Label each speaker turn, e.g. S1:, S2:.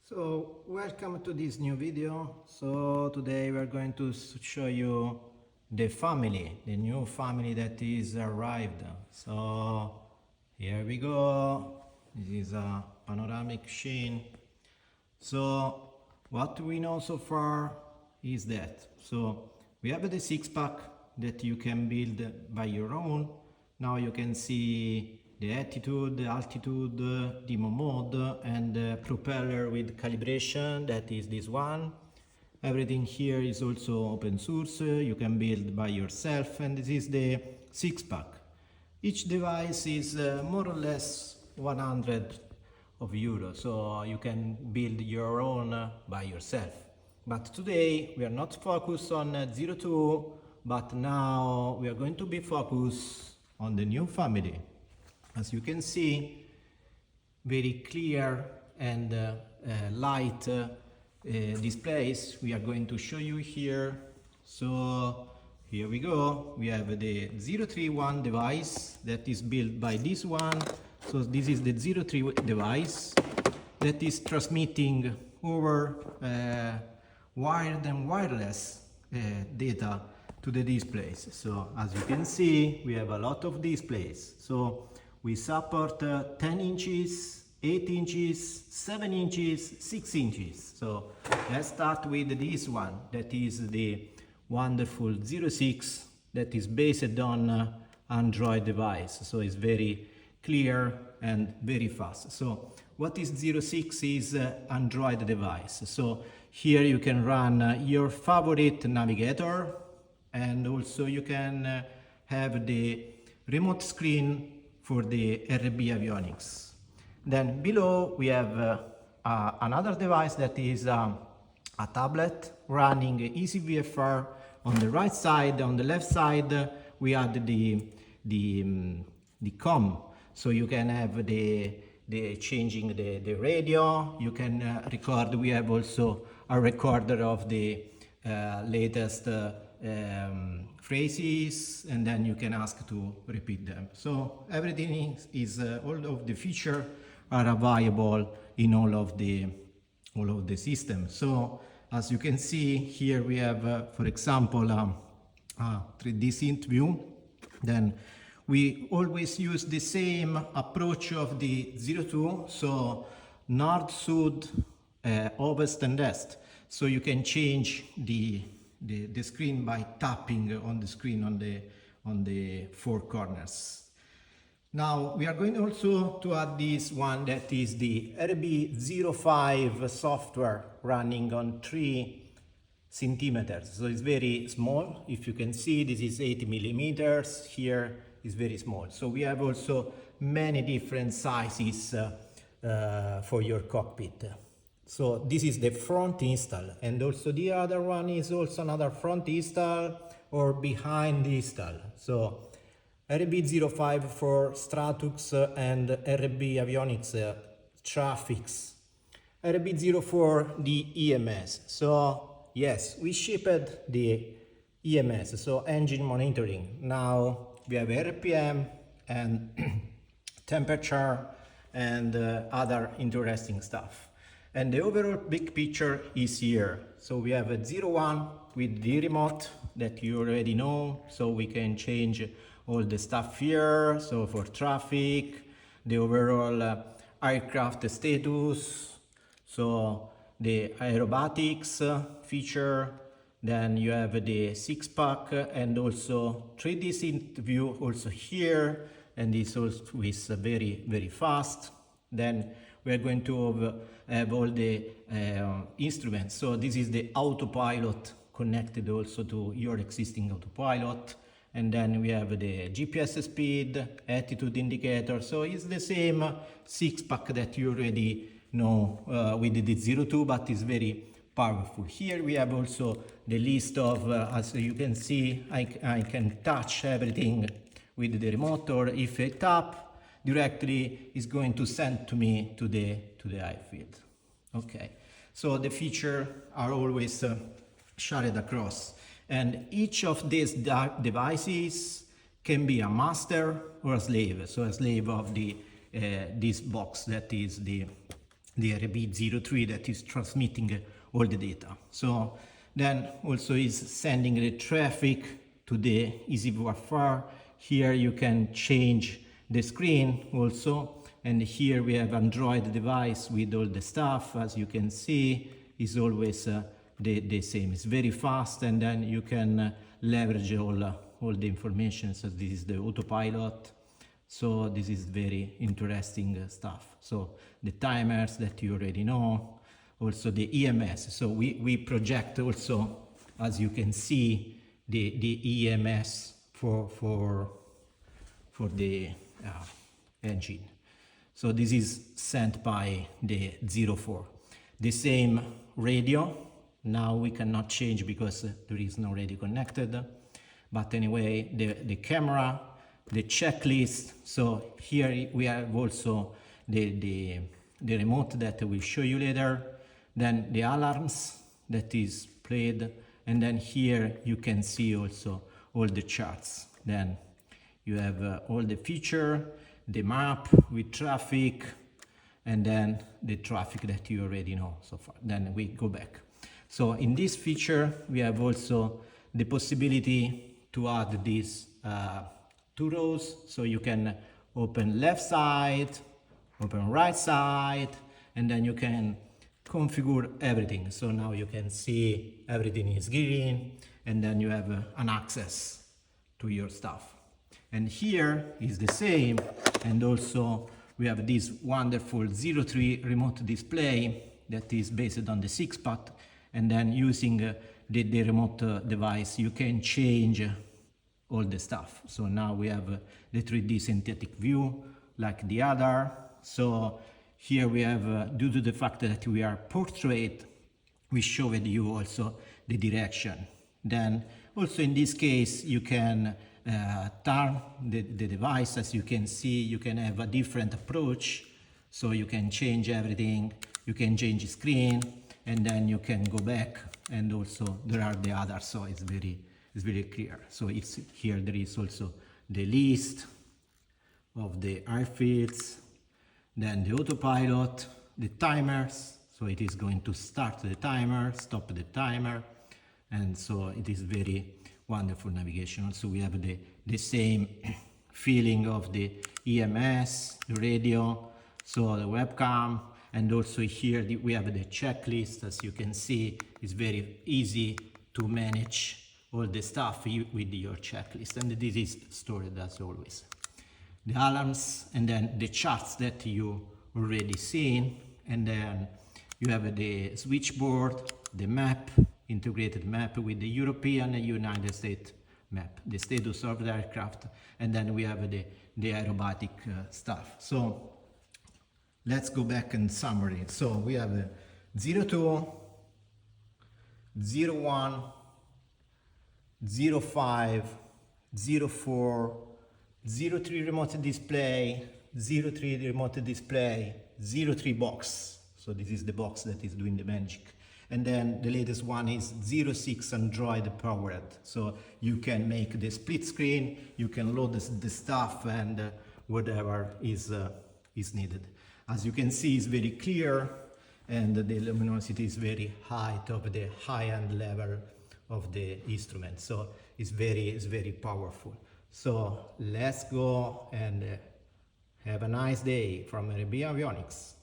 S1: So welcome to this new video. So today we are going to show you the new family that is arrived. So here we go. This is a panoramic scene. So what we know so far is that we have the Sixpack that you can build by your own. Now you can see the attitude, the altitude, demo mode, and the propeller with calibration, that is this one. Everything here is also open source, you can build by yourself, and this is the Sixpack. Each device is more or less 100 of euros, so you can build your own by yourself. But today we are not focused on 02, but now we are going to be focused on the new family. As you can see, very clear and light displays we are going to show you here. So here we go. We have the 031 device that is built by this one. So this is the 03 device that is transmitting over wired and wireless data to the displays. So as you can see, we have a lot of displays. So we support 10 inches, 8 inches, 7 inches, 6 inches. So let's start with this one, that is the wonderful 06 that is based on Android device. So it's very clear and very fast. So what is 06 is Android device. So here you can run your favorite navigator, and also you can have the remote screen for the RB Avionics. Then below we have another device that is a tablet running USA VFR on the right side. On the left side we add the COM, so you can have the changing the radio. You can record. We have also a recorder of the latest phrases, and then you can ask to repeat them. So everything is all of the features are available in all of the systems. So as you can see here, we have for example 3D SynthView. Then we always use the same approach of the 02, so north, south, ovest and est. So you can change the screen by tapping on the screen on the four corners. Now we are going also to add this one, that is the RB-05 software running on 3 centimeters. So it's very small. If you can see, this is 80 millimeters. Here is very small. So we have also many different sizes for your cockpit. So this is the front install, and also the other one is also another front install or behind install. So RB-05 for Stratux and RB Avionics traffics. RB-04 the EMS. So yes, we shipped the EMS, so engine monitoring. Now we have RPM and temperature and other interesting stuff. And the overall big picture is here. So we have a 01 with the remote that you already know. So we can change all the stuff here. So for traffic, the overall aircraft status, so the aerobatics feature. Then you have the Sixpack and also 3D SynthView also here. And this also is very, very fast. Then we are going to have all the instruments. So this is the Autopilot connected also to your existing Autopilot. And then we have the GPS speed, attitude indicator. So it's the same Sixpack that you already know with the 02, but it's very powerful. Here we have also the list of, as you can see, I can touch everything with the remote, or if I tap, directly is going to send to me to the airfield. Okay, so the features are always shared across, and each of these devices can be a master or a slave. So a slave of the this box that is the the RB-03 that is transmitting all the data. So then also is sending the traffic to the USA VFR. Here you can change the screen also, and here we have Android device with all the stuff. As you can see, is always the same. It's very fast, and then you can leverage all the information. So this is the Autopilot. So this is very interesting stuff. So the timers that you already know, also the EMS. So we project also, as you can see, the EMS for the engine. So this is sent by the 04. The same radio. Now we cannot change because there is no radio connected. But anyway, the camera, the checklist. So here we have also the remote that I will show you later. Then the alarms that is played. And then here you can see also all the charts. Then you have all the feature, the map with traffic, and then the traffic that you already know so far. Then we go back. So in this feature, we have also the possibility to add these 2 rows. So you can open left side, open right side, and then you can configure everything. So now you can see everything is green, and then you have an access to your stuff. And here is the same, and also we have this wonderful 03 remote display that is based on the Sixpack, and then using the remote device you can change all the stuff. So now we have the 3D synthetic view like the other. So here we have, due to the fact that we are portrait, we showed you also the direction. Then also in this case you can turn the device. As you can see, you can have a different approach, so you can change everything, you can change the screen, and then you can go back, and also there are the others, so it's very clear. So it's here there is also the list of the airfields, then the autopilot, the timers, so it is going to start the timer, stop the timer, and so it is very wonderful navigation. Also we have the same feeling of the EMS, the radio, so the webcam, and also here we have the checklist. As you can see, it's very easy to manage all the stuff with your checklist, and this is stored as always. The alarms, and then the charts that you already seen, and then you have the switchboard, the map, integrated map with the European and United States map, the status of the aircraft, and then we have the aerobatic stuff. So let's go back in summary. So we have 02, 01, 05, 04, 03 remote display, 03 remote display, 03 box. So this is the box that is doing the magic. And then the latest one is 06 Android powered. So you can make the split screen, you can load the stuff, and whatever is needed. As you can see, it's very clear, and the luminosity is very high, of the high-end level of the instrument. So it's very powerful. So let's go and have a nice day from RB Avionics.